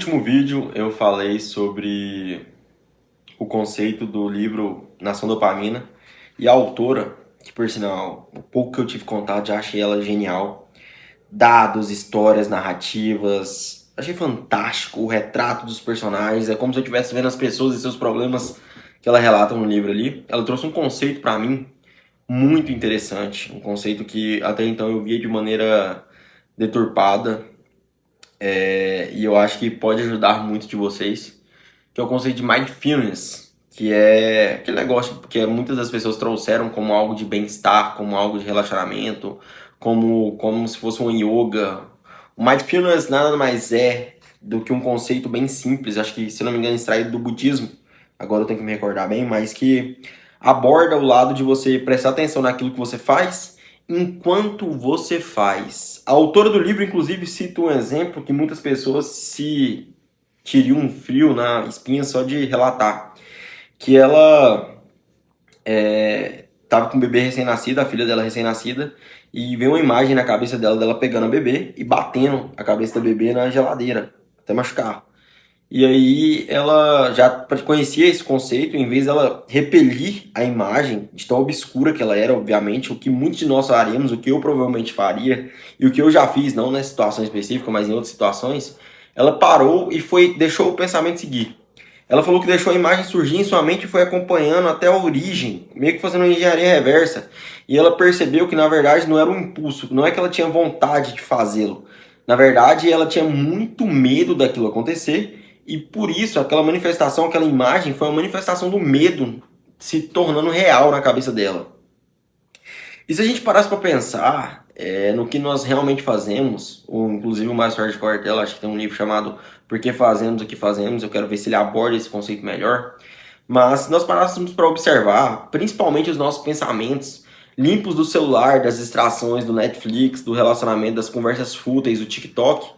último vídeo eu falei sobre o conceito do livro Nação Dopamina e a autora, que por sinal, o pouco que eu tive contato já achei ela genial. Dados, histórias, narrativas, achei fantástico o retrato dos personagens, é como se eu estivesse vendo as pessoas e seus problemas que ela relata no livro ali. Ela trouxe um conceito para mim muito interessante, um conceito que até então eu via de maneira deturpada, e eu acho que pode ajudar muito de vocês, que é o conceito de mindfulness, que é aquele negócio que muitas das pessoas trouxeram como algo de bem-estar, como algo de relacionamento, como se fosse um yoga. O mindfulness nada mais é do que um conceito bem simples, acho que, se não me engano, extraído do budismo, agora eu tenho que me recordar bem, mas que aborda o lado de você prestar atenção naquilo que você faz enquanto você faz. A autora do livro, inclusive, cita um exemplo que muitas pessoas se teriam um frio na espinha só de relatar. Que ela tava com um bebê recém-nascido, a filha dela recém-nascida, e veio uma imagem na cabeça dela pegando a bebê e batendo a cabeça da bebê na geladeira, até machucar. E aí ela já conhecia esse conceito, em vez dela repelir a imagem de tão obscura que ela era, obviamente, o que muitos de nós faríamos, o que eu provavelmente faria, e o que eu já fiz, não nessa situação específica, mas em outras situações, ela parou e deixou o pensamento seguir. Ela falou que deixou a imagem surgir em sua mente e foi acompanhando até a origem, meio que fazendo uma engenharia reversa. E ela percebeu que na verdade não era um impulso, não é que ela tinha vontade de fazê-lo. Na verdade, ela tinha muito medo daquilo acontecer e por isso aquela manifestação, aquela imagem foi uma manifestação do medo se tornando real na cabeça dela. E se a gente parasse para pensar no que nós realmente fazemos, ou inclusive o mais hardcore dela, acho que tem um livro chamado Por que Fazemos o que Fazemos, eu quero ver se ele aborda esse conceito melhor. Mas se nós parássemos para observar, principalmente os nossos pensamentos, limpos do celular, das distrações, do Netflix, do relacionamento, das conversas fúteis, do TikTok,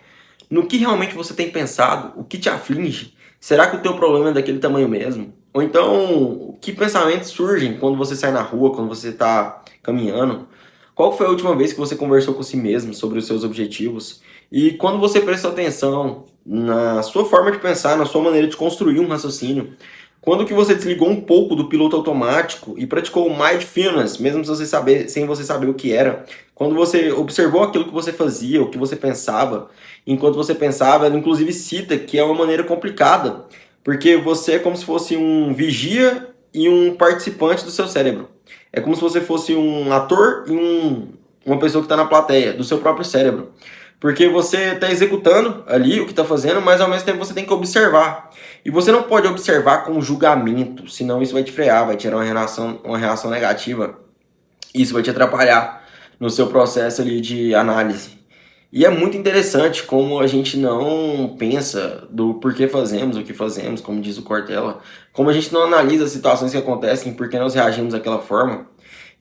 no que realmente você tem pensado, o que te aflige, será que o teu problema é daquele tamanho mesmo? Ou então, que pensamentos surgem quando você sai na rua, quando você está caminhando? Qual foi a última vez que você conversou com si mesmo sobre os seus objetivos? E quando você prestou atenção na sua forma de pensar, na sua maneira de construir um raciocínio, quando que você desligou um pouco do piloto automático e praticou o mindfulness, mesmo sem você saber o que era? Quando você observou aquilo que você fazia, o que você pensava, enquanto você pensava, ela inclusive cita que é uma maneira complicada, porque você é como se fosse um vigia e um participante do seu cérebro. É como se você fosse um ator e uma pessoa que está na plateia, do seu próprio cérebro. Porque você está executando ali o que está fazendo, mas ao mesmo tempo você tem que observar. E você não pode observar com julgamento, senão isso vai te frear, vai tirar uma reação negativa. Isso vai te atrapalhar no seu processo ali de análise. E é muito interessante como a gente não pensa do porquê fazemos o que fazemos, como diz o Cortella, como a gente não analisa as situações que acontecem, por que nós reagimos daquela forma.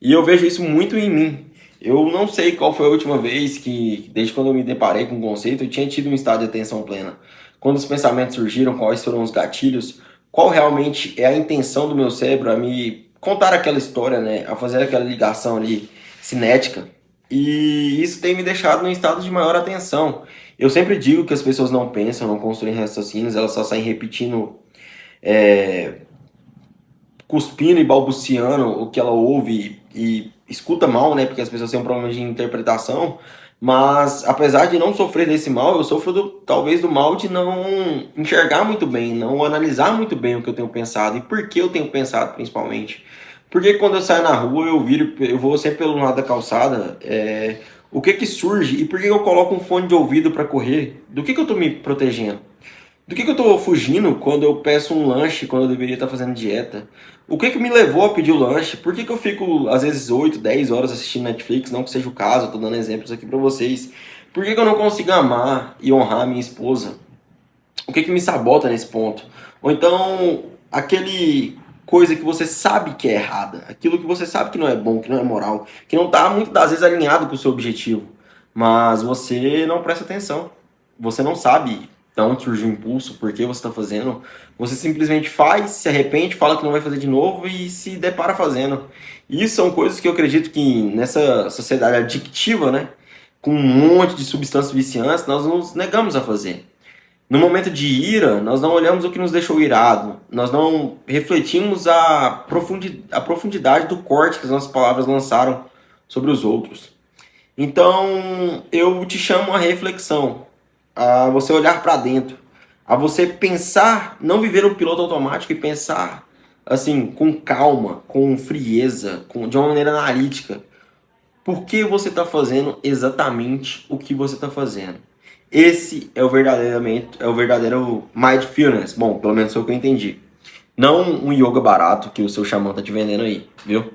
E eu vejo isso muito em mim. Eu não sei qual foi a última vez que, desde quando eu me deparei com o conceito, eu tinha tido um estado de atenção plena. Quando os pensamentos surgiram, quais foram os gatilhos, qual realmente é a intenção do meu cérebro a me contar aquela história, né, a fazer aquela ligação ali cinética. E isso tem me deixado num estado de maior atenção. Eu sempre digo que as pessoas não pensam, não construem raciocínios, elas só saem repetindo, cuspindo e balbuciando o que ela ouve e escuta mal, né? Porque as pessoas têm um problema de interpretação. Mas apesar de não sofrer desse mal, eu sofro talvez do mal de não enxergar muito bem, não analisar muito bem o que eu tenho pensado e por que eu tenho pensado, principalmente. Porque quando eu saio na rua, eu vou sempre pelo lado da calçada, o que que surge e por que eu coloco um fone de ouvido para correr? Do que eu tô me protegendo? Do que eu tô fugindo quando eu peço um lanche quando eu deveria estar fazendo dieta? O que que me levou a pedir o lanche? Por que que eu fico, às vezes, 8, 10 horas assistindo Netflix? Não que seja o caso, eu tô dando exemplos aqui pra vocês. Por que que eu não consigo amar e honrar minha esposa? O que que me sabota nesse ponto? Ou então, aquele coisa que você sabe que é errada, aquilo que você sabe que não é bom, que não é moral, que não tá muitas das vezes alinhado com o seu objetivo, mas você não presta atenção. Você não sabe de onde surgiu o impulso, por que você está fazendo. Você simplesmente faz, se arrepende, fala que não vai fazer de novo e se depara fazendo. E isso são coisas que eu acredito que nessa sociedade adictiva, né, com um monte de substâncias viciantes, nós nos negamos a fazer. No momento de ira, nós não olhamos o que nos deixou irado, nós não refletimos a profundidade do corte que as nossas palavras lançaram sobre os outros. Então, eu te chamo à reflexão, a você olhar para dentro, a você pensar, não viver um piloto automático e pensar assim, com calma, com frieza, de uma maneira analítica. Por que você está fazendo exatamente o que você está fazendo? Esse é o verdadeiro mindfulness. Bom, pelo menos foi o que eu entendi. Não um yoga barato que o seu xamã tá te vendendo aí, viu?